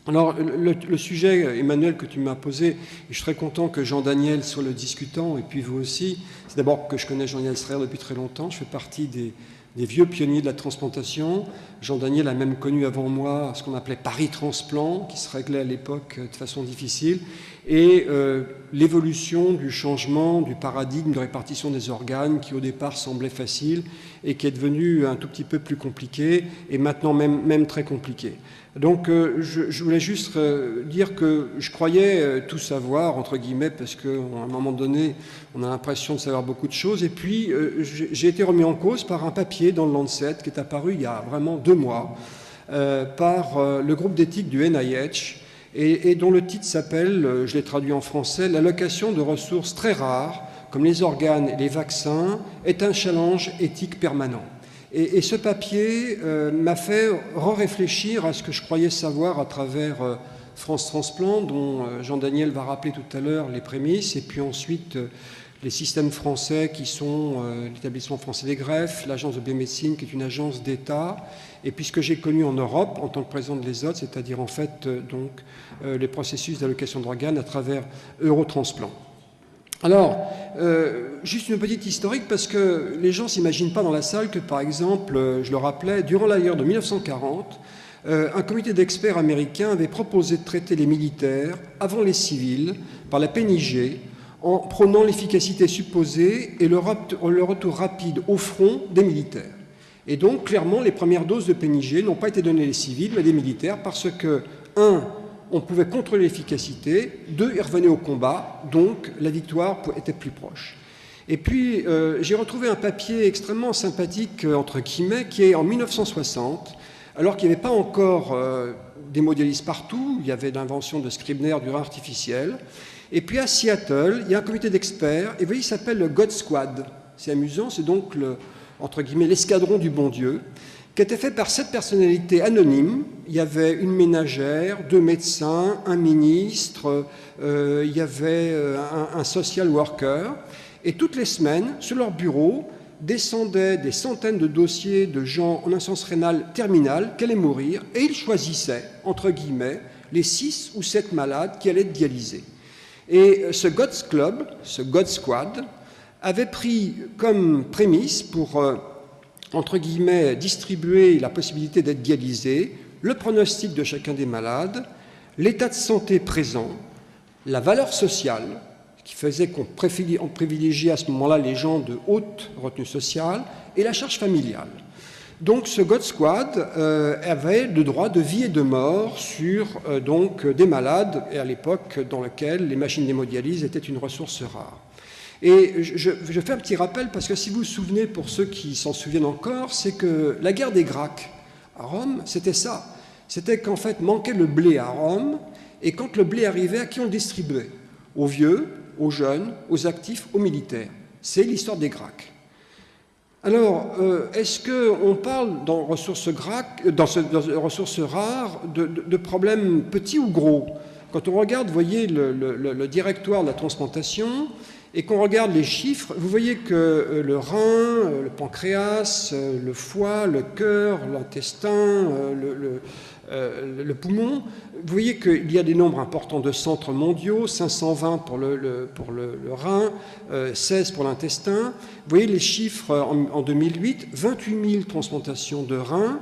Alors, le sujet, Emmanuel, que tu m'as posé, et je suis très content que Jean-Daniel soit le discutant, et puis vous aussi, c'est d'abord que je connais Jean-Daniel Srer depuis très longtemps, je fais partie des vieux pionniers de la transplantation. Jean-Daniel a même connu avant moi ce qu'on appelait Paris Transplant, qui se réglait à l'époque de façon difficile, et l'évolution du changement du paradigme de répartition des organes, qui au départ semblait facile, et qui est devenu un tout petit peu plus compliqué, et maintenant même très compliqué. Donc je voulais juste dire que je croyais tout savoir, entre guillemets, parce qu'à un moment donné, on a l'impression de savoir beaucoup de choses. Et puis, j'ai été remis en cause par un papier dans le Lancet qui est apparu il y a vraiment 2 mois par le groupe d'éthique du NIH et dont le titre s'appelle, je l'ai traduit en français, « L'allocation de ressources très rares, comme les organes et les vaccins, est un challenge éthique permanent ». Et ce papier m'a fait réfléchir à ce que je croyais savoir à travers France Transplant, dont Jean-Daniel va rappeler tout à l'heure les prémices, et puis ensuite les systèmes français qui sont l'Établissement français des greffes, l'Agence de biomédecine qui est une agence d'État, et puis ce que j'ai connu en Europe en tant que président de l'ESOT, c'est-à-dire en fait les processus d'allocation d'organes à travers Eurotransplant. Alors, juste une petite historique, parce que les gens ne s'imaginent pas dans la salle que, par exemple, je le rappelais, durant la guerre de 1940, un comité d'experts américains avait proposé de traiter les militaires avant les civils par la PNIG, en prônant l'efficacité supposée et le retour rapide au front des militaires. Et donc, clairement, les premières doses de PNIG n'ont pas été données aux civils, mais des militaires, parce que, 1, on pouvait contrôler l'efficacité, 2, ils revenaient au combat, donc la victoire était plus proche. Et puis, j'ai retrouvé un papier extrêmement sympathique, entre guillemets, qui est en 1960, alors qu'il n'y avait pas encore d'hémodialyse partout, il y avait l'invention de Scribner du rein artificiel. Et puis à Seattle, il y a un comité d'experts, et vous voyez, il s'appelle le God Squad. C'est amusant, c'est donc, entre guillemets, l'escadron du bon Dieu, qui était fait par 7 personnalités anonymes. Il y avait une ménagère, 2 médecins, un ministre, il y avait un social worker. Et toutes les semaines, sur leur bureau, descendaient des centaines de dossiers de gens en insuffisance rénale terminale qui allaient mourir, et ils choisissaient, entre guillemets, les 6 ou 7 malades qui allaient être dialysés. Et ce God's Club, ce God Squad, avait pris comme prémisse pour, entre guillemets, distribuer la possibilité d'être dialysé, le pronostic de chacun des malades, l'état de santé présent, la valeur sociale, qui faisait qu'on privilégiait à ce moment-là les gens de haute retenue sociale, et la charge familiale. Donc ce God Squad avait le droit de vie et de mort sur des malades, et à l'époque dans laquelle les machines d'hémodialyse étaient une ressource rare. Et je fais un petit rappel, parce que si vous vous souvenez, pour ceux qui s'en souviennent encore, c'est que la guerre des Gracques à Rome, c'était ça. C'était qu'en fait manquait le blé à Rome, et quand le blé arrivait, à qui on le distribuait? Aux vieux, aux jeunes, aux actifs, aux militaires. C'est l'histoire des Gracques. Alors, est-ce qu'on parle dans ressources rares de problèmes petits ou gros? Quand on regarde, vous voyez, le directoire de la transplantation, et qu'on regarde les chiffres, vous voyez que le rein, le pancréas, le foie, le cœur, l'intestin, le poumon, vous voyez qu'il y a des nombres importants de centres mondiaux, 520 pour le rein, 16 pour l'intestin. Vous voyez les chiffres en 2008, 28 000 transplantations de reins,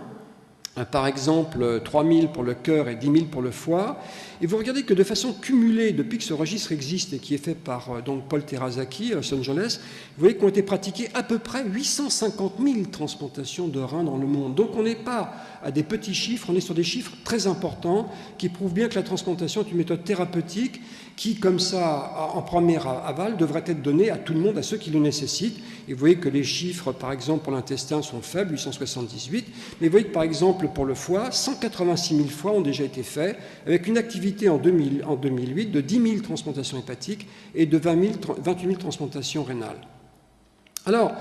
par exemple 3 000 pour le cœur et 10 000 pour le foie. Et vous regardez que de façon cumulée, depuis que ce registre existe et qui est fait par Paul Terrazaki à Los Angeles, vous voyez qu'ont été pratiquées à peu près 850 000 transplantations de reins dans le monde. Donc on n'est pas à des petits chiffres, on est sur des chiffres très importants qui prouvent bien que la transplantation est une méthode thérapeutique qui, comme ça, en premier aval, devrait être donnée à tout le monde, à ceux qui le nécessitent. Et vous voyez que les chiffres, par exemple, pour l'intestin sont faibles, 878, mais vous voyez que, par exemple, pour le foie, 186 000 foies ont déjà été faits, avec une activité en 2008 de 10 000 transplantations hépatiques et de 28 000 transplantations rénales. Alors,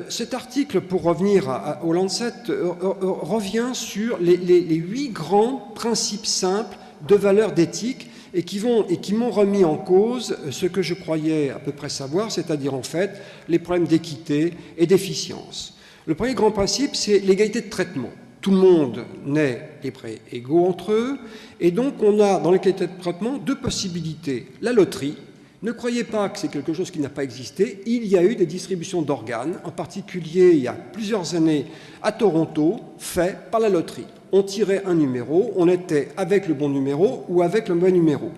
cet article, pour revenir au Lancet, revient sur les 8 grands principes simples de valeurs d'éthique et qui m'ont remis en cause ce que je croyais à peu près savoir, c'est-à-dire en fait les problèmes d'équité et d'efficience. Le premier grand principe, c'est l'égalité de traitement. tout le monde naît libre et égaux entre eux, et donc on a dans l'égalité de traitement deux possibilités. La loterie, ne croyez pas que c'est quelque chose qui n'a pas existé, il y a eu des distributions d'organes, en particulier il y a plusieurs années à Toronto, fait par la loterie. On tirait un numéro, on était avec le bon numéro ou avec le mauvais numéro.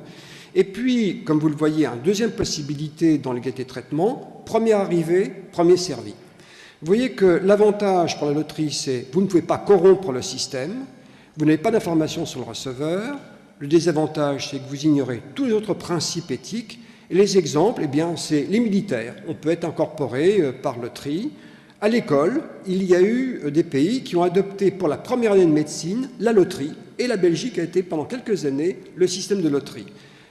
Et puis, comme vous le voyez, une deuxième possibilité dans l'égalité de traitement, premier arrivé, premier servi. Vous voyez que l'avantage pour la loterie, c'est que vous ne pouvez pas corrompre le système, vous n'avez pas d'informations sur le receveur. Le désavantage, c'est que vous ignorez tous les autres principes éthiques. Et les exemples, eh bien, c'est les militaires. On peut être incorporé par loterie. À l'école, il y a eu des pays qui ont adopté pour la première année de médecine la loterie. Et la Belgique a été pendant quelques années le système de loterie.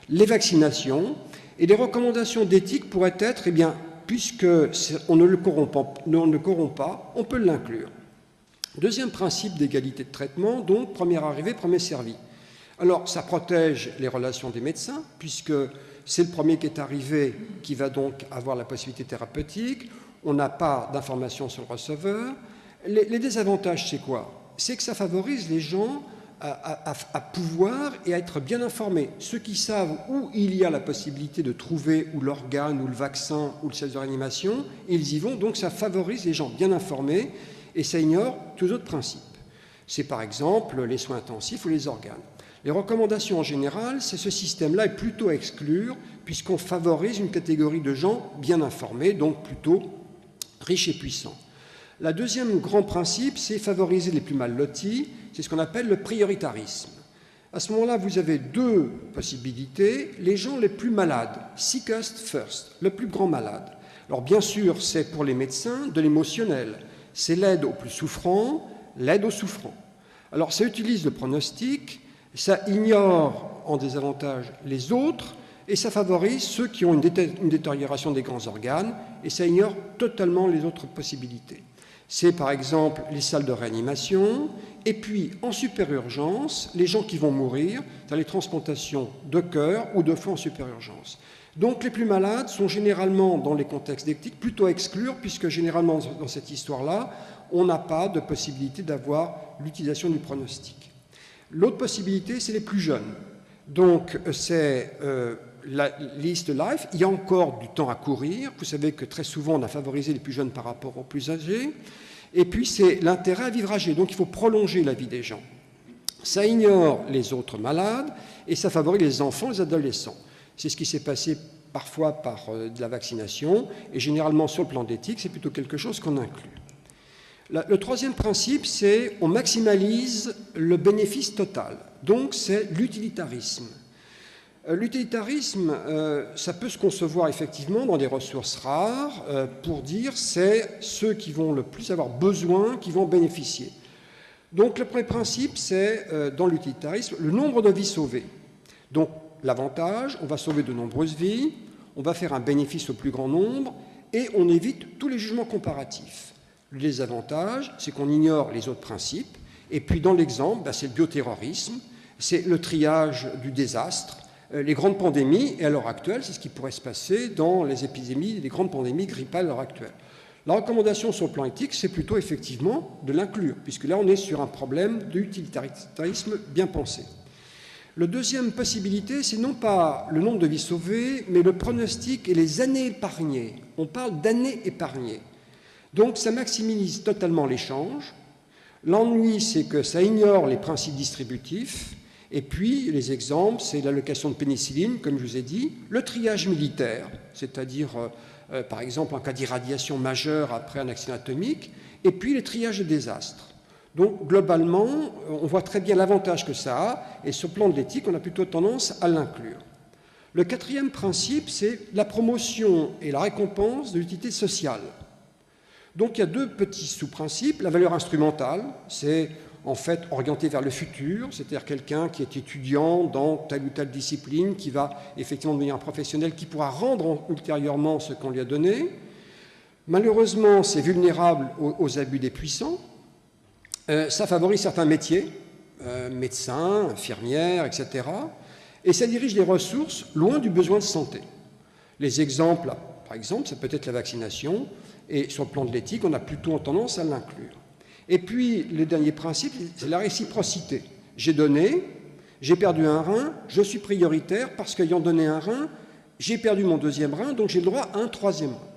Les vaccinations et les recommandations d'éthique pourraient être, eh bien, puisqu'on ne le corrompt pas, on peut l'inclure. Deuxième principe d'égalité de traitement, donc premier arrivé, premier servi. Alors, ça protège les relations des médecins, puisque c'est le premier qui est arrivé qui va donc avoir la possibilité thérapeutique. On n'a pas d'informations sur le receveur. Les désavantages, c'est quoi? C'est que ça favorise les gens à pouvoir et à être bien informés. Ceux qui savent où il y a la possibilité de trouver ou l'organe, ou le vaccin, ou le service de réanimation, ils y vont. Donc ça favorise les gens bien informés et ça ignore tous les autres principes. C'est par exemple les soins intensifs ou les organes. Les recommandations en général, c'est ce système-là est plutôt à exclure puisqu'on favorise une catégorie de gens bien informés, donc plutôt riches et puissants. Le deuxième grand principe, c'est favoriser les plus mal lotis, c'est ce qu'on appelle le prioritarisme. À ce moment-là, vous avez deux possibilités. Les gens les plus malades, sickest first, le plus grand malade. Alors bien sûr, c'est pour les médecins de l'émotionnel. C'est l'aide aux plus souffrants, l'aide aux souffrants. Alors ça utilise le pronostic, ça ignore en désavantage les autres, et ça favorise ceux qui ont une détérioration des grands organes, et ça ignore totalement les autres possibilités. C'est par exemple les salles de réanimation, et puis en super-urgence, les gens qui vont mourir dans les transplantations de cœur ou de foie en super-urgence. Donc les plus malades sont généralement, dans les contextes d'éthique, plutôt à exclure, puisque généralement dans cette histoire-là, on n'a pas de possibilité d'avoir l'utilisation du pronostic. L'autre possibilité, c'est les plus jeunes. Donc c'est la liste life, il y a encore du temps à courir. Vous savez que très souvent, on a favorisé les plus jeunes par rapport aux plus âgés. Et puis, c'est l'intérêt à vivre âgé. Donc, il faut prolonger la vie des gens. Ça ignore les autres malades et ça favorise les enfants, les adolescents. C'est ce qui s'est passé parfois par de la vaccination. Et généralement, sur le plan d'éthique, c'est plutôt quelque chose qu'on inclut. Le troisième principe, c'est on maximalise le bénéfice total. Donc, c'est l'utilitarisme. L'utilitarisme, ça peut se concevoir effectivement dans des ressources rares pour dire c'est ceux qui vont le plus avoir besoin qui vont bénéficier. Donc le premier principe, c'est dans l'utilitarisme, le nombre de vies sauvées. Donc l'avantage, on va sauver de nombreuses vies, on va faire un bénéfice au plus grand nombre et on évite tous les jugements comparatifs. Le désavantage, c'est qu'on ignore les autres principes. Et puis dans l'exemple, c'est le bioterrorisme, c'est le triage du désastre. Les grandes pandémies, et à l'heure actuelle, c'est ce qui pourrait se passer dans les épidémies, les grandes pandémies grippales à l'heure actuelle. La recommandation sur le plan éthique, c'est plutôt effectivement de l'inclure, puisque là, on est sur un problème d'utilitarisme bien pensé. La deuxième possibilité, c'est non pas le nombre de vies sauvées, mais le pronostic et les années épargnées. On parle d'années épargnées. Donc, ça maximise totalement l'échange. L'ennui, c'est que ça ignore les principes distributifs. Et puis, les exemples, c'est l'allocation de pénicilline, comme je vous ai dit, le triage militaire, c'est-à-dire, par exemple, en cas d'irradiation majeure après un accident atomique, et puis les triages de désastres. Donc, globalement, on voit très bien l'avantage que ça a, et sur le plan de l'éthique, on a plutôt tendance à l'inclure. Le quatrième principe, c'est la promotion et la récompense de l'utilité sociale. Donc, il y a deux petits sous-principes. La valeur instrumentale, c'est en fait orienté vers le futur, c'est-à-dire quelqu'un qui est étudiant dans telle ou telle discipline, qui va effectivement devenir un professionnel, qui pourra rendre ultérieurement ce qu'on lui a donné. Malheureusement, c'est vulnérable aux abus des puissants. Ça favorise certains métiers, médecins, infirmières, etc. Et ça dirige les ressources loin du besoin de santé. Les exemples, par exemple, ça peut être la vaccination, et sur le plan de l'éthique, on a plutôt tendance à l'inclure. Et puis, le dernier principe, c'est la réciprocité. J'ai donné, j'ai perdu un rein, je suis prioritaire parce qu'ayant donné un rein, j'ai perdu mon deuxième rein, donc j'ai le droit à un troisième rein.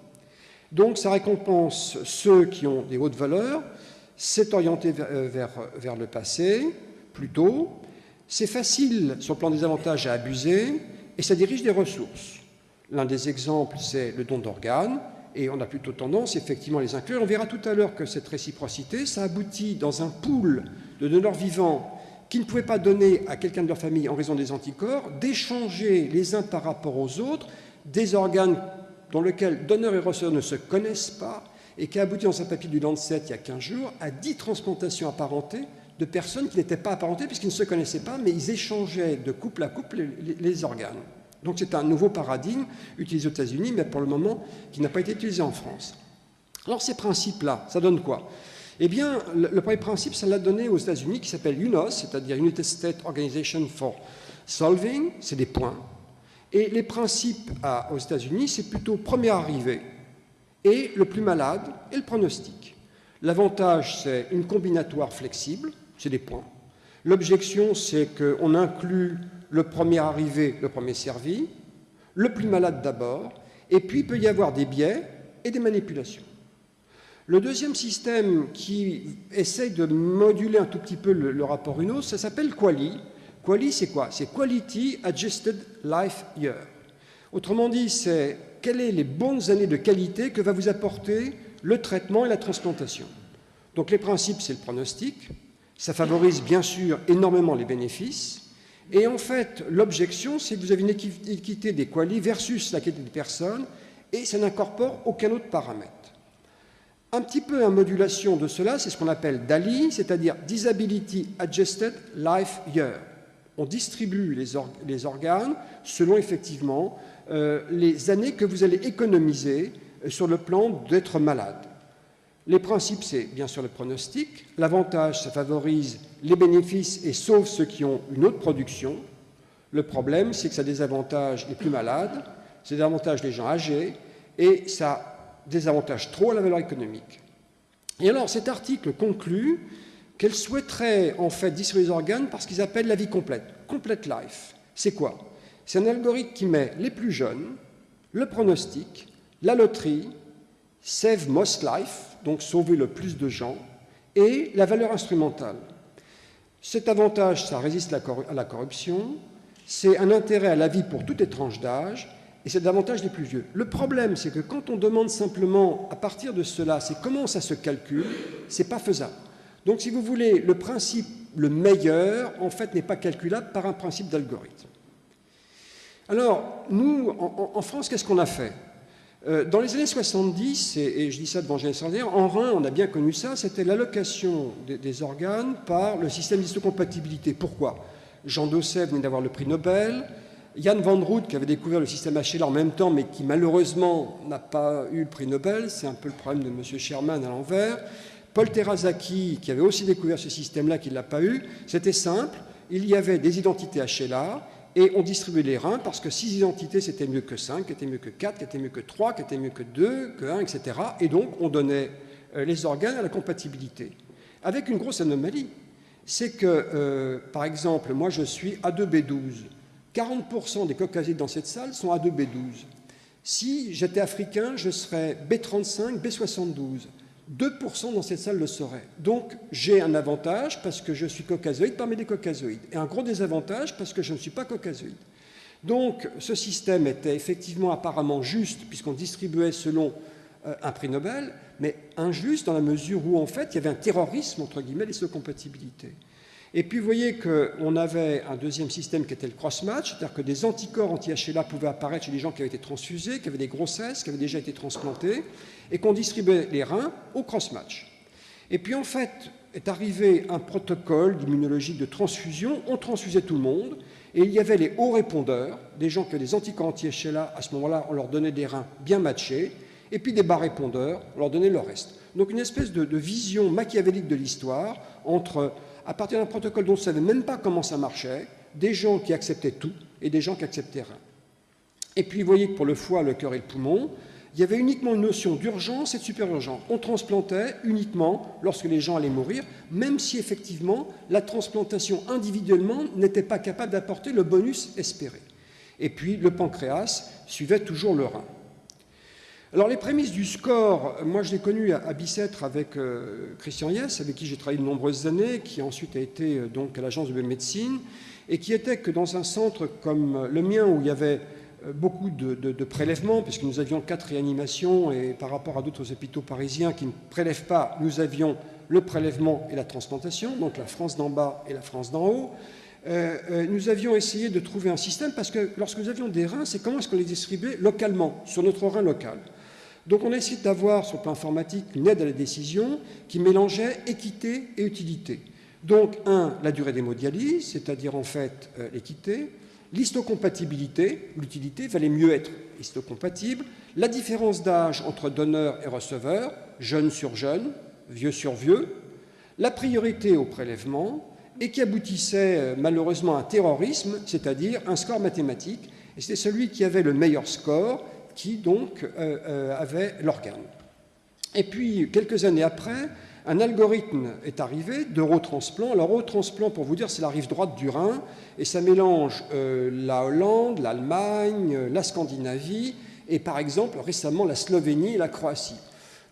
Donc, ça récompense ceux qui ont des hautes valeurs, c'est orienté vers le passé, plutôt. C'est facile, sur le plan des avantages, à abuser, et ça dirige des ressources. L'un des exemples, c'est le don d'organes, et on a plutôt tendance, effectivement, à les inclure. On verra tout à l'heure que cette réciprocité, ça aboutit dans un pool de donneurs vivants qui ne pouvaient pas donner à quelqu'un de leur famille en raison des anticorps, d'échanger les uns par rapport aux autres des organes dans lesquels donneurs et receveurs ne se connaissent pas, et qui a abouti dans un papier du Lancet il y a 15 jours à 10 transplantations apparentées de personnes qui n'étaient pas apparentées puisqu'ils ne se connaissaient pas, mais ils échangeaient de couple à couple les organes. Donc c'est un nouveau paradigme utilisé aux États-Unis, mais pour le moment qui n'a pas été utilisé en France. Alors ces principes-là, ça donne quoi? Eh bien, le premier principe, ça l'a donné aux États-Unis, qui s'appelle UNOS, c'est-à-dire United States Organization for Solving, c'est des points. Et les principes aux États-Unis, c'est plutôt premier arrivé et le plus malade et le pronostic. L'avantage, c'est une combinatoire flexible, c'est des points. L'objection, c'est qu'on inclut le premier arrivé, le premier servi, le plus malade d'abord, et puis il peut y avoir des biais et des manipulations. Le deuxième système qui essaye de moduler un tout petit peu le rapport UNOS, ça s'appelle QALY. QALY, c'est quoi? C'est Quality Adjusted Life Year. Autrement dit, c'est quelles sont les bonnes années de qualité que va vous apporter le traitement et la transplantation. Donc les principes, c'est le pronostic. Ça favorise bien sûr énormément les bénéfices. Et en fait, l'objection, c'est que vous avez une équité des QALY versus la qualité des personnes, et ça n'incorpore aucun autre paramètre. Un petit peu en modulation de cela, c'est ce qu'on appelle DALY, c'est-à-dire Disability Adjusted Life Year. On distribue les organes selon effectivement les années que vous allez économiser sur le plan d'être malade. Les principes, c'est bien sûr le pronostic. L'avantage, ça favorise les bénéfices et sauve ceux qui ont une autre production. Le problème, c'est que ça désavantage les plus malades, ça désavantage les gens âgés et ça désavantage trop à la valeur économique. Et alors, cet article conclut qu'elle souhaiterait en fait distribuer les organes par ce qu'ils appellent la vie complète, complete life. C'est quoi? C'est un algorithme qui met les plus jeunes, le pronostic, la loterie, save most life, donc sauver le plus de gens, et la valeur instrumentale. Cet avantage, ça résiste à la corruption, c'est un intérêt à la vie pour toute tranche d'âge, et c'est davantage des plus vieux. Le problème, c'est que quand on demande simplement, à partir de cela, c'est comment ça se calcule, c'est pas faisable. Donc, si vous voulez, le principe le meilleur, en fait, n'est pas calculable par un principe d'algorithme. Alors, nous, en France, qu'est-ce qu'on a fait? Dans les années 70, et je dis ça devant Jean Sardier, en Rhin, on a bien connu ça, c'était l'allocation des organes par le système d'histocompatibilité. Pourquoi? Jean Dosset venait d'avoir le prix Nobel, Jan van Roodt, qui avait découvert le système HLA en même temps, mais qui malheureusement n'a pas eu le prix Nobel, c'est un peu le problème de M. Sherman à l'envers, Paul Terrazaki, qui avait aussi découvert ce système-là, qui ne l'a pas eu, c'était simple, il y avait des identités HLA, et on distribuait les reins, parce que 6 identités, c'était mieux que 5, qui était mieux que 4, qui était mieux que 3, qui était mieux que 2, que 1, etc. Et donc, on donnait les organes à la compatibilité. Avec une grosse anomalie, c'est que, par exemple, moi je suis A2B12, 40% des caucasides dans cette salle sont A2B12. Si j'étais africain, je serais B35, B72. 2% dans cette salle le seraient. Donc j'ai un avantage parce que je suis caucasoïde parmi les caucasoïdes, et un gros désavantage parce que je ne suis pas caucasoïde. Donc ce système était effectivement apparemment juste puisqu'on distribuait selon un prix Nobel, mais injuste dans la mesure où en fait il y avait un terrorisme entre guillemets d'histocompatibilité. Et puis vous voyez qu'on avait un deuxième système qui était le cross-match, c'est-à-dire que des anticorps anti-HLA pouvaient apparaître chez des gens qui avaient été transfusés, qui avaient des grossesses, qui avaient déjà été transplantés, et qu'on distribuait les reins au cross-match. Et puis en fait est arrivé un protocole d'immunologie de transfusion, on transfusait tout le monde, et il y avait les hauts répondeurs, des gens qui avaient des anticorps anti-HLA, à ce moment-là on leur donnait des reins bien matchés, et puis des bas répondeurs, on leur donnait le reste. Donc une espèce de vision machiavélique de l'histoire entre, à partir d'un protocole dont on ne savait même pas comment ça marchait, des gens qui acceptaient tout et des gens qui acceptaient rien. Et puis vous voyez que pour le foie, le cœur et le poumon, il y avait uniquement une notion d'urgence et de super-urgence. On transplantait uniquement lorsque les gens allaient mourir, même si effectivement la transplantation individuellement n'était pas capable d'apporter le bonus espéré. Et puis le pancréas suivait toujours le rein. Alors les prémices du score, moi je l'ai connu à Bicêtre avec Christian Hess, avec qui j'ai travaillé de nombreuses années, qui ensuite a été donc à l'agence de biomédecine, et qui était que dans un centre comme le mien où il y avait beaucoup de prélèvements, puisque nous avions 4 réanimations, et par rapport à d'autres hôpitaux parisiens qui ne prélèvent pas, nous avions le prélèvement et la transplantation, donc la France d'en bas et la France d'en haut. Nous avions essayé de trouver un système, parce que lorsque nous avions des reins, c'est comment est-ce qu'on les distribuait localement, sur notre rein local. Donc on a essayé d'avoir, sur le plan informatique, une aide à la décision qui mélangeait équité et utilité. Donc, la durée d'hémodialyse, c'est-à-dire en fait l'équité, l'histocompatibilité, l'utilité, valait mieux être histocompatible, la différence d'âge entre donneur et receveur, jeune sur jeune, vieux sur vieux, la priorité au prélèvement, et qui aboutissait malheureusement à un terrorisme, c'est-à-dire un score mathématique, et c'était celui qui avait le meilleur score qui donc avait l'organe. Et puis, quelques années après, un algorithme est arrivé d'Eurotransplant. Alors, Eurotransplant, pour vous dire, c'est la rive droite du Rhin, et ça mélange la Hollande, l'Allemagne, la Scandinavie, et par exemple, récemment, la Slovénie et la Croatie.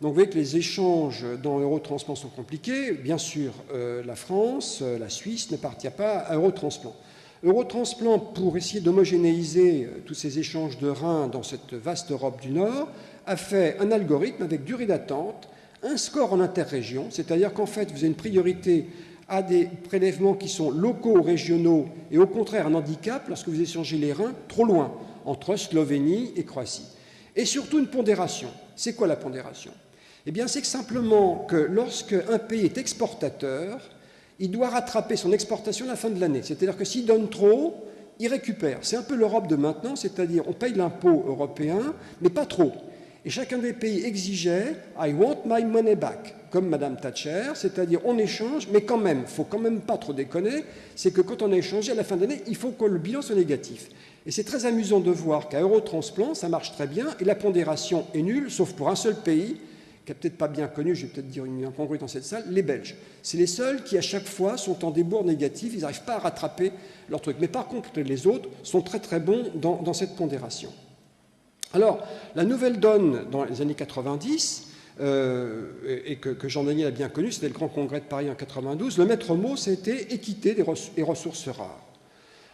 Donc, vous voyez que les échanges dans Eurotransplant sont compliqués. Bien sûr, la France, la Suisse ne partirent pas à Eurotransplant. Eurotransplant, pour essayer d'homogénéiser tous ces échanges de reins dans cette vaste Europe du Nord, a fait un algorithme avec durée d'attente, un score en interrégion, c'est-à-dire qu'en fait, vous avez une priorité à des prélèvements qui sont locaux ou régionaux, et au contraire un handicap lorsque vous échangez les reins trop loin, entre Slovénie et Croatie. Et surtout une pondération. C'est quoi la pondération? Eh bien, c'est que simplement que lorsque un pays est exportateur, il doit rattraper son exportation à la fin de l'année. C'est-à-dire que s'il donne trop, il récupère. C'est un peu l'Europe de maintenant, c'est-à-dire on paye l'impôt européen, mais pas trop. Et chacun des pays exigeait « I want my money back », comme Madame Thatcher, c'est-à-dire on échange, mais quand même, il ne faut quand même pas trop déconner, c'est que quand on a échangé à la fin de l'année, il faut que le bilan soit négatif. Et c'est très amusant de voir qu'à Eurotransplant, ça marche très bien, et la pondération est nulle, sauf pour un seul pays, qui n'est peut-être pas bien connu, je vais peut-être dire une incongruité dans cette salle, les Belges. C'est les seuls qui, à chaque fois, sont en débours négatifs, ils n'arrivent pas à rattraper leur truc. Mais par contre, les autres sont très très bons dans cette pondération. Alors, la nouvelle donne dans les années 90, et que Jean-Daniel a bien connu, c'était le Grand Congrès de Paris en 92, le maître mot, c'était équité des ressources rares.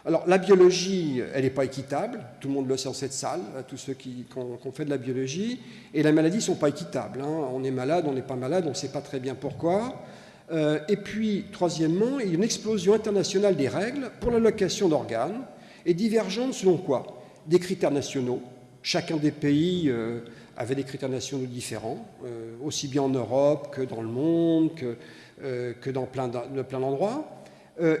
Alors, la biologie, elle n'est pas équitable, tout le monde le sait dans cette salle, tous ceux qui ont fait de la biologie, et la maladie ne sont pas équitables. Hein. On est malade, on n'est pas malade, on ne sait pas très bien pourquoi. Et puis, troisièmement, il y a une explosion internationale des règles pour l'allocation d'organes, et divergentes selon quoi? Des critères nationaux. Chacun des pays avait des critères nationaux différents, aussi bien en Europe que dans le monde, que dans plein d'endroits.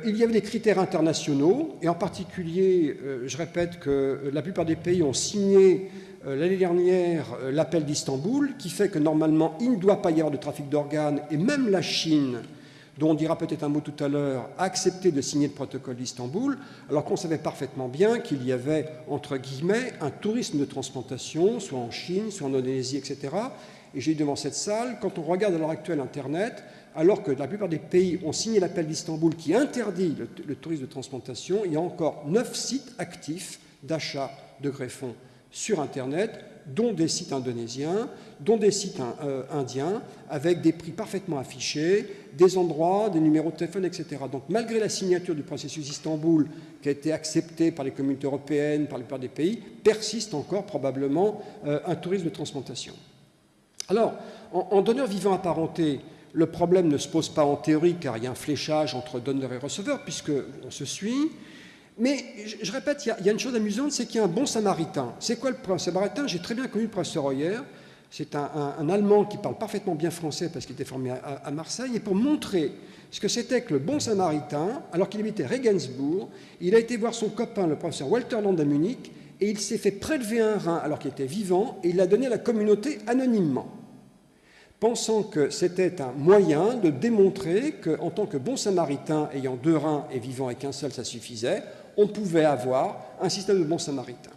Il y avait des critères internationaux, et en particulier, je répète que la plupart des pays ont signé l'année dernière l'appel d'Istanbul, qui fait que normalement, il ne doit pas y avoir de trafic d'organes, et même la Chine, dont on dira peut-être un mot tout à l'heure, a accepté de signer le protocole d'Istanbul, alors qu'on savait parfaitement bien qu'il y avait, entre guillemets, un tourisme de transplantation, soit en Chine, soit en Indonésie, etc. Et j'ai dit devant cette salle, quand on regarde à l'heure actuelle Internet, alors que la plupart des pays ont signé l'appel d'Istanbul qui interdit le tourisme de transplantation, il y a encore 9 sites actifs d'achat de greffons sur Internet, dont des sites indonésiens, dont des sites indiens, avec des prix parfaitement affichés, des endroits, des numéros de téléphone, etc. Donc malgré la signature du processus d'Istanbul, qui a été accepté par les communautés européennes, par la plupart des pays, persiste encore probablement un tourisme de transplantation. Alors, en donneur vivant apparenté, le problème ne se pose pas en théorie, car il y a un fléchage entre donneur et receveur, puisqu'on se suit. Mais je répète, il y a une chose amusante, c'est qu'il y a un bon samaritain. C'est quoi le bon samaritain? J'ai très bien connu le professeur Royer. C'est un Allemand qui parle parfaitement bien français parce qu'il était formé à Marseille. Et pour montrer ce que c'était que le bon samaritain, alors qu'il habitait Regensburg, il a été voir son copain, le professeur Walter Land à Munich, et il s'est fait prélever un rein alors qu'il était vivant, et il l'a donné à la communauté anonymement, pensant que c'était un moyen de démontrer qu'en tant que bon samaritain, ayant 2 reins et vivant avec un seul, ça suffisait, on pouvait avoir un système de bon samaritain.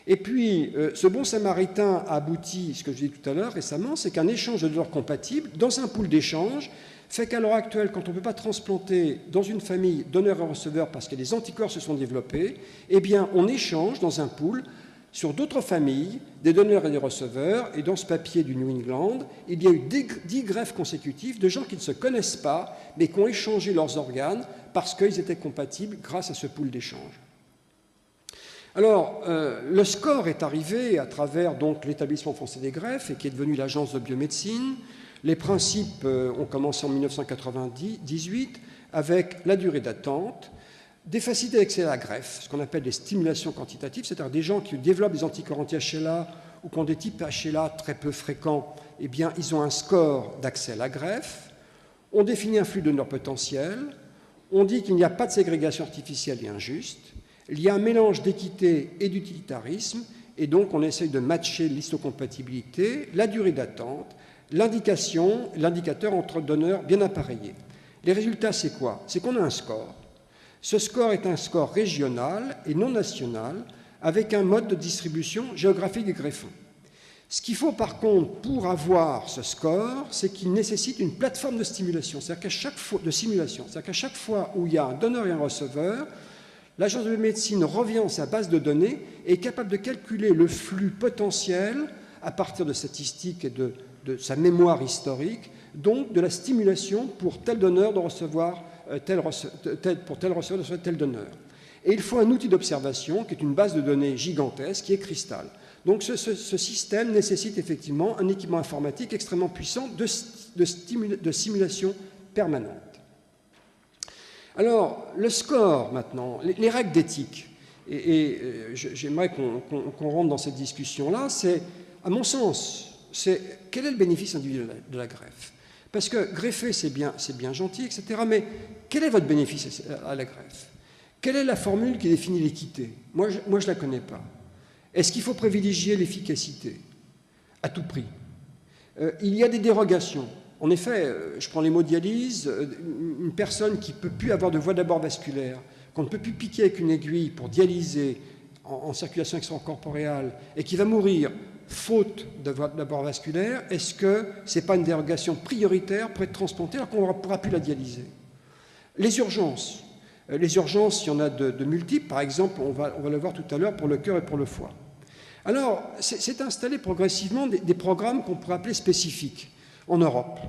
Et puis, ce bon samaritain a abouti, ce que je disais tout à l'heure récemment, c'est qu'un échange de donneurs compatibles dans un pool d'échange fait qu'à l'heure actuelle, quand on ne peut pas transplanter dans une famille donneur et receveur parce que les anticorps se sont développés, eh bien, on échange dans un pool sur d'autres familles, des donneurs et des receveurs, et dans ce papier du New England, il y a eu 10 greffes consécutives de gens qui ne se connaissent pas, mais qui ont échangé leurs organes parce qu'ils étaient compatibles grâce à ce pool d'échange. Alors, le score est arrivé à travers donc l'établissement français des greffes, et qui est devenu l'agence de biomédecine. Les principes ont commencé en 1998 avec la durée d'attente, des facilités d'accès à la greffe, ce qu'on appelle des stimulations quantitatives, c'est-à-dire des gens qui développent des anticorps anti-HLA ou qui ont des types HLA très peu fréquents, eh bien, ils ont un score d'accès à la greffe. On définit un flux de donneurs potentiels. On dit qu'il n'y a pas de ségrégation artificielle et injuste. Il y a un mélange d'équité et d'utilitarisme, et donc on essaye de matcher l'histocompatibilité, la durée d'attente, l'indicateur entre donneurs bien appareillés. Les résultats, c'est quoi? C'est qu'on a un score. Ce score est un score régional et non national, avec un mode de distribution géographique des greffons. Ce qu'il faut par contre pour avoir ce score, c'est qu'il nécessite une plateforme de stimulation, c'est-à-dire qu'à chaque fois où il y a un donneur et un receveur, l'agence de biomédecine revient à sa base de données et est capable de calculer le flux potentiel à partir de statistiques et de sa mémoire historique, donc de la stimulation pour tel donneur de recevoir pour tel receveur de recevoir tel donneur. Et il faut un outil d'observation qui est une base de données gigantesque qui est Crystal. Donc ce système nécessite effectivement un équipement informatique extrêmement puissant de simulation permanente. Alors, le score maintenant, les règles d'éthique, et j'aimerais qu'on rentre dans cette discussion-là, c'est, à mon sens, c'est quel est le bénéfice individuel de la greffe? Parce que greffer, c'est bien gentil, etc., mais quel est votre bénéfice à la greffe? Quelle est la formule qui définit l'équité? Moi, je ne la connais pas. Est-ce qu'il faut privilégier l'efficacité à tout prix? Il y a des dérogations. En effet, je prends l'hémodialyse, une personne qui ne peut plus avoir de voie d'abord vasculaire, qu'on ne peut plus piquer avec une aiguille pour dialyser en circulation extracorporéale et qui va mourir faute de voie d'abord vasculaire, est-ce que ce n'est pas une dérogation prioritaire pour être transplantée alors qu'on ne pourra plus la dialyser? Les urgences, il y en a de multiples, par exemple, on va le voir tout à l'heure pour le cœur et pour le foie. Alors, c'est installé progressivement des programmes qu'on pourrait appeler spécifiques en Europe.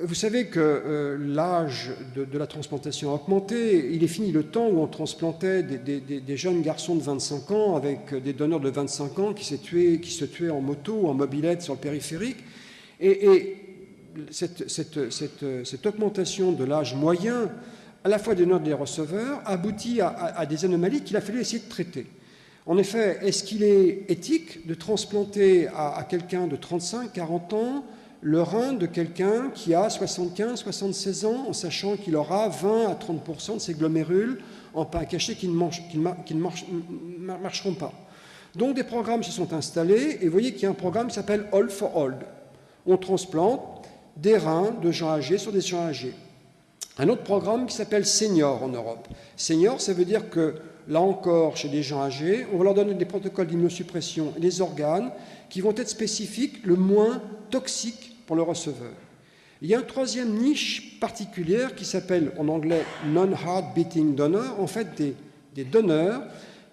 Vous savez que l'âge de la transplantation a augmenté. Il est fini le temps où on transplantait des jeunes garçons de 25 ans avec des donneurs de 25 ans qui se tuaient en moto ou en mobilette sur le périphérique. Et cette augmentation de l'âge moyen, à la fois des donneurs et des receveurs, aboutit à des anomalies qu'il a fallu essayer de traiter. En effet, est-ce qu'il est éthique de transplanter à quelqu'un de 35, 40 ans le rein de quelqu'un qui a 75, 76 ans, en sachant qu'il aura 20 à 30% de ses glomérules en pain caché qui ne marcheront pas? Donc des programmes se sont installés, et vous voyez qu'il y a un programme qui s'appelle All for Old. On transplante des reins de gens âgés sur des gens âgés. Un autre programme qui s'appelle Senior en Europe. Senior, ça veut dire que, là encore, chez des gens âgés, on va leur donner des protocoles d'immunosuppression et des organes qui vont être spécifiques, le moins toxiques pour le receveur. Il y a une troisième niche particulière qui s'appelle en anglais non-heart beating donor, en fait des donneurs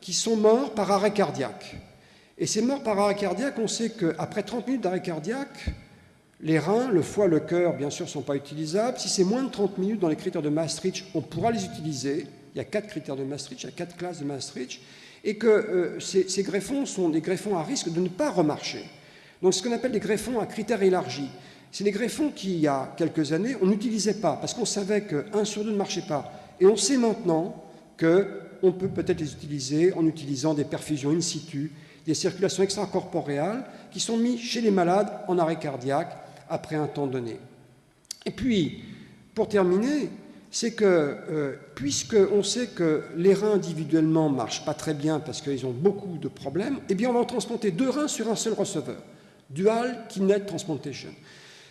qui sont morts par arrêt cardiaque. Et ces morts par arrêt cardiaque, on sait qu'après 30 minutes d'arrêt cardiaque, les reins, le foie, le cœur, bien sûr, ne sont pas utilisables. Si c'est moins de 30 minutes dans les critères de Maastricht, on pourra les utiliser. Il y a 4 critères de Maastricht, il y a 4 classes de Maastricht, et que ces greffons sont des greffons à risque de ne pas remarcher. Donc, ce qu'on appelle des greffons à critères élargis. C'est des greffons qui, il y a quelques années, on n'utilisait pas, parce qu'on savait qu'1 sur 2 ne marchait pas. Et on sait maintenant qu'on peut peut-être les utiliser en utilisant des perfusions in situ, des circulations extracorporéales qui sont mises chez les malades en arrêt cardiaque après un temps donné. Et puis, pour terminer, c'est que, puisqu'on sait que les reins individuellement ne marchent pas très bien parce qu'ils ont beaucoup de problèmes, eh bien on va en transplanter 2 reins sur un seul receveur. Dual Kidney Transplantation.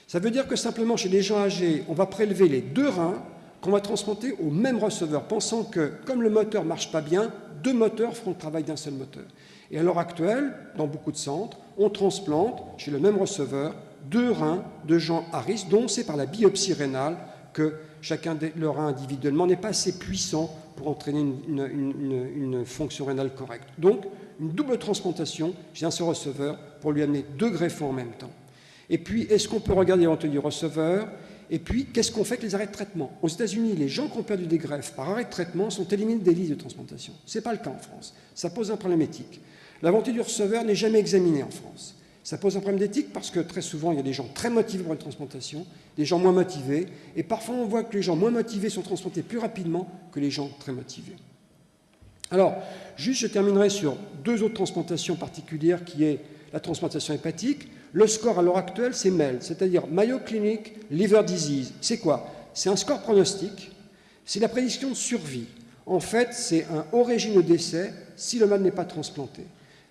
Ça veut dire que simplement chez les gens âgés, on va prélever les 2 reins qu'on va transplanter au même receveur, pensant que, comme le moteur ne marche pas bien, 2 moteurs feront le travail d'un seul moteur. Et à l'heure actuelle, dans beaucoup de centres, on transplante chez le même receveur 2 reins de gens à risque, dont c'est par la biopsie rénale que chacun de leurs reins individuellement n'est pas assez puissant pour entraîner une fonction rénale correcte. Donc, une double transplantation chez un seul receveur pour lui amener 2 greffons en même temps. Et puis, est-ce qu'on peut regarder l'éventualité du receveur? Et puis, qu'est-ce qu'on fait avec les arrêts de traitement? Aux États-Unis, les gens qui ont perdu des greffes par arrêt de traitement sont éliminés des listes de transplantation. Ce n'est pas le cas en France. Ça pose un problème éthique. La volonté du receveur n'est jamais examinée en France. Ça pose un problème d'éthique parce que très souvent, il y a des gens très motivés pour une transplantation, des gens moins motivés, et parfois on voit que les gens moins motivés sont transplantés plus rapidement que les gens très motivés. Alors, juste, je terminerai sur 2 autres transplantations particulières, qui est la transplantation hépatique. Le score à l'heure actuelle, c'est MELD, c'est-à-dire Mayo Clinic Liver Disease. C'est quoi? C'est un score pronostic, c'est la prédiction de survie. En fait, c'est un haut régime de décès si le malade n'est pas transplanté.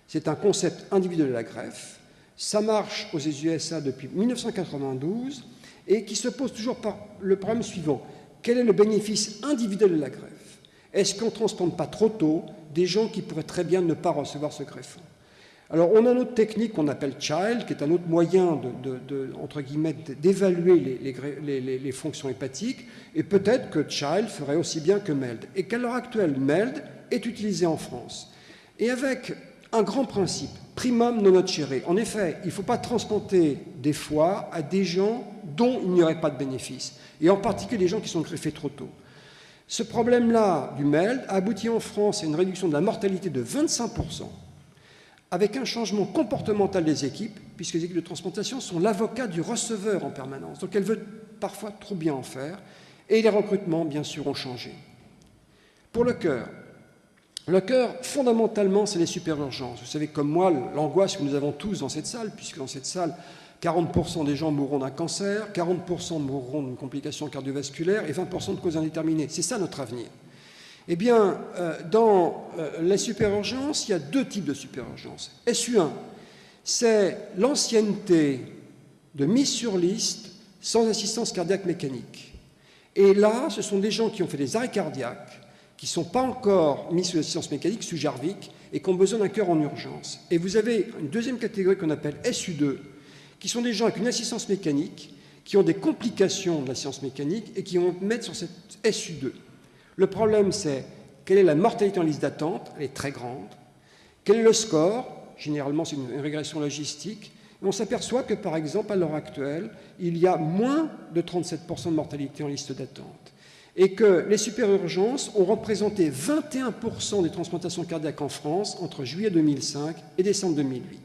C'est un concept individuel de la greffe. Ça marche aux USA depuis 1992 et qui se pose toujours par le problème suivant. Quel est le bénéfice individuel de la greffe? Est-ce qu'on ne transplante pas trop tôt des gens qui pourraient très bien ne pas recevoir ce greffon? Alors, on a une autre technique qu'on appelle CHILD, qui est un autre moyen entre guillemets, d'évaluer les fonctions hépatiques, et peut-être que CHILD ferait aussi bien que MELD. Et qu'à l'heure actuelle, MELD est utilisé en France. Et avec un grand principe, primum non nocere. En effet, il ne faut pas transplanter des foies à des gens dont il n'y aurait pas de bénéfice, et en particulier les gens qui sont greffés trop tôt. Ce problème-là du MELD a abouti en France à une réduction de la mortalité de 25%, avec un changement comportemental des équipes, puisque les équipes de transplantation sont l'avocat du receveur en permanence. Donc elles veulent parfois trop bien en faire, et les recrutements, bien sûr, ont changé. Pour le cœur, fondamentalement, c'est les super-urgences. Vous savez, comme moi, l'angoisse que nous avons tous dans cette salle, puisque dans cette salle, 40% des gens mourront d'un cancer, 40% mourront d'une complication cardiovasculaire et 20% de causes indéterminées. C'est ça notre avenir. Eh bien, dans les super-urgences, il y a 2 types de super-urgences. SU1, c'est l'ancienneté de mise sur liste sans assistance cardiaque mécanique. Et là, ce sont des gens qui ont fait des arrêts cardiaques, qui ne sont pas encore mis sous assistance mécanique, sous Jarvik, et qui ont besoin d'un cœur en urgence. Et vous avez une deuxième catégorie qu'on appelle SU2, qui sont des gens avec une assistance mécanique, qui ont des complications de l'assistance mécanique et qui vont mettre sur cette SU2. Le problème, c'est quelle est la mortalité en liste d'attente? Elle est très grande. Quel est le score? Généralement, c'est une régression logistique. Et on s'aperçoit que, par exemple, à l'heure actuelle, il y a moins de 37% de mortalité en liste d'attente. Et que les super-urgences ont représenté 21% des transplantations cardiaques en France entre juillet 2005 et décembre 2008.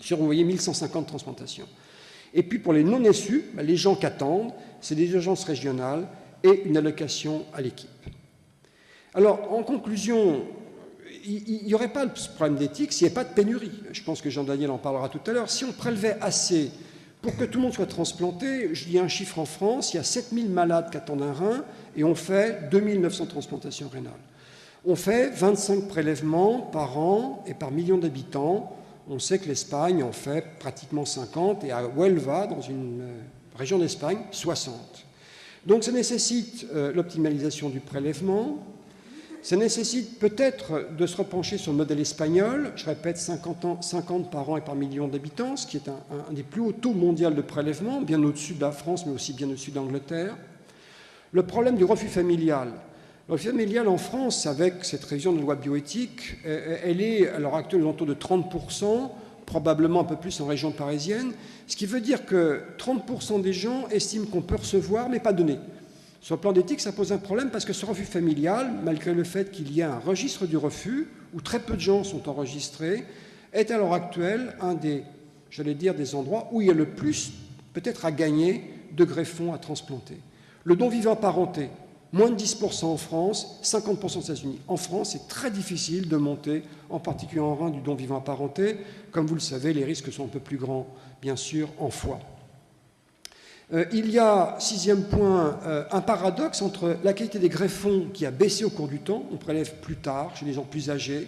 Sur, vous voyez, 1150 transplantations. Et puis pour les non-SU, les gens qui attendent, c'est des urgences régionales et une allocation à l'équipe. Alors, en conclusion, il n'y aurait pas ce problème d'éthique s'il n'y avait pas de pénurie. Je pense que Jean-Daniel en parlera tout à l'heure. Si on prélevait assez pour que tout le monde soit transplanté, je dis un chiffre en France, il y a 7000 malades qui attendent un rein et on fait 2900 transplantations rénales. On fait 25 prélèvements par an et par million d'habitants. On sait que l'Espagne en fait pratiquement 50 et à Huelva, dans une région d'Espagne, 60. Donc ça nécessite l'optimalisation du prélèvement. Ça nécessite peut-être de se repencher sur le modèle espagnol, je répète, 50 par an et par million d'habitants, ce qui est un des plus hauts taux mondiaux de prélèvement, bien au-dessus de la France, mais aussi bien au-dessus d'Angleterre. Le problème du refus familial. Le refus familial en France, avec cette révision de la loi bioéthique, elle est à l'heure actuelle autour de 30%, probablement un peu plus en région parisienne, ce qui veut dire que 30% des gens estiment qu'on peut recevoir, mais pas donner. Sur le plan d'éthique, ça pose un problème parce que ce refus familial, malgré le fait qu'il y a un registre du refus, où très peu de gens sont enregistrés, est à l'heure actuelle un des, j'allais dire, des endroits où il y a le plus, peut-être, à gagner de greffons à transplanter. Le don vivant apparenté, moins de 10% en France, 50% aux États-Unis. En France, c'est très difficile de monter, en particulier en rein, du don vivant apparenté. Comme vous le savez, les risques sont un peu plus grands, bien sûr, en foie. Il y a, 6e point, un paradoxe entre la qualité des greffons qui a baissé au cours du temps, on prélève plus tard, chez les gens plus âgés,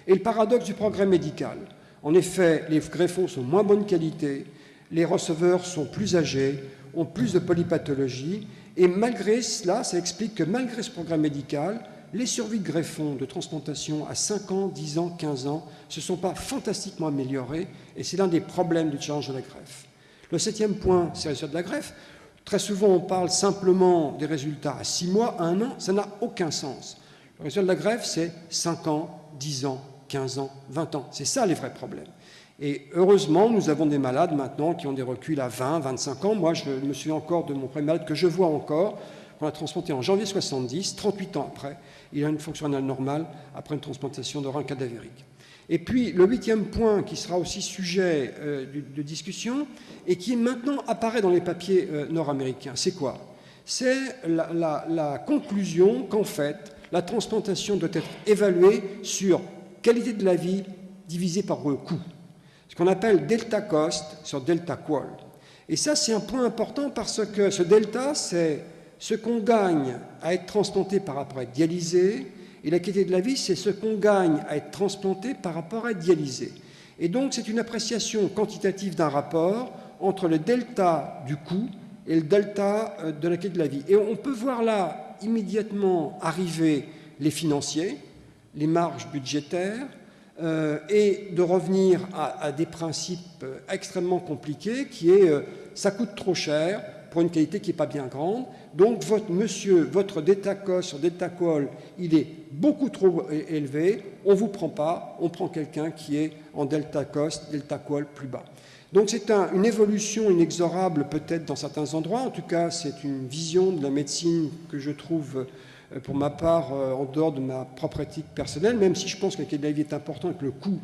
et le paradoxe du progrès médical. En effet, les greffons sont moins bonne qualité, les receveurs sont plus âgés, ont plus de polypathologie, et malgré cela, ça explique que malgré ce progrès médical, les survies de greffons de transplantation à 5 ans, 10 ans, 15 ans ne se sont pas fantastiquement améliorées, et c'est l'un des problèmes du challenge de la greffe. Le 7e point, c'est les résultats de la greffe. Très souvent, on parle simplement des résultats à 6 mois, à 1 an, ça n'a aucun sens. Le résultat de la greffe, c'est 5 ans, 10 ans, 15 ans, 20 ans. C'est ça les vrais problèmes. Et heureusement, nous avons des malades maintenant qui ont des reculs à 20, 25 ans. Moi, je me souviens encore de mon premier malade que je vois encore, qu'on a transplanté en janvier 70, 38 ans après. Il a une fonction rénale normale après une transplantation de rein cadavérique. Et puis, le 8e point qui sera aussi sujet de discussion et qui maintenant apparaît dans les papiers nord-américains, c'est quoi? C'est la conclusion qu'en fait, la transplantation doit être évaluée sur qualité de la vie divisée par le coût. Ce qu'on appelle delta cost sur delta qual. Et ça, c'est un point important parce que ce delta, c'est ce qu'on gagne à être transplanté par rapport à être dialysé, et la qualité de la vie, c'est ce qu'on gagne à être transplanté par rapport à être dialysé. Et donc, c'est une appréciation quantitative d'un rapport entre le delta du coût et le delta de la qualité de la vie. Et on peut voir là immédiatement arriver les financiers, les marges budgétaires, et de revenir à des principes extrêmement compliqués qui est ça coûte trop cher pour une qualité qui n'est pas bien grande, donc votre delta cost sur delta qual, il est beaucoup trop élevé, on ne vous prend pas, on prend quelqu'un qui est en delta cost, delta qual plus bas. Donc c'est une évolution inexorable peut-être dans certains endroits, en tout cas c'est une vision de la médecine que je trouve pour ma part, en dehors de ma propre éthique personnelle, même si je pense que la qualité de la vie est importante et que le coût,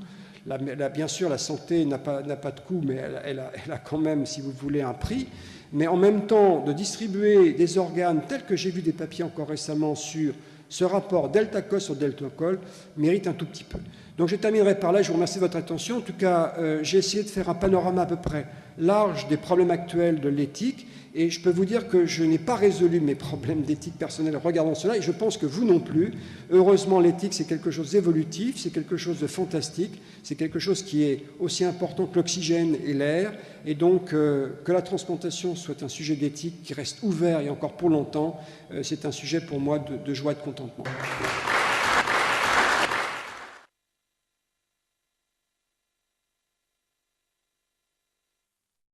bien sûr, la santé n'a pas de coût, mais elle a quand même, si vous voulez, un prix. Mais en même temps, de distribuer des organes tels que j'ai vu des papiers encore récemment sur ce rapport delta cost sur delta qual mérite un tout petit peu. Donc je terminerai par là, je vous remercie de votre attention. En tout cas, j'ai essayé de faire un panorama à peu près large des problèmes actuels de l'éthique. Et je peux vous dire que je n'ai pas résolu mes problèmes d'éthique personnelle en regardant cela, et je pense que vous non plus. Heureusement, l'éthique, c'est quelque chose d'évolutif, c'est quelque chose de fantastique, c'est quelque chose qui est aussi important que l'oxygène et l'air, et donc que la transplantation soit un sujet d'éthique qui reste ouvert et encore pour longtemps, c'est un sujet pour moi de joie et de contentement.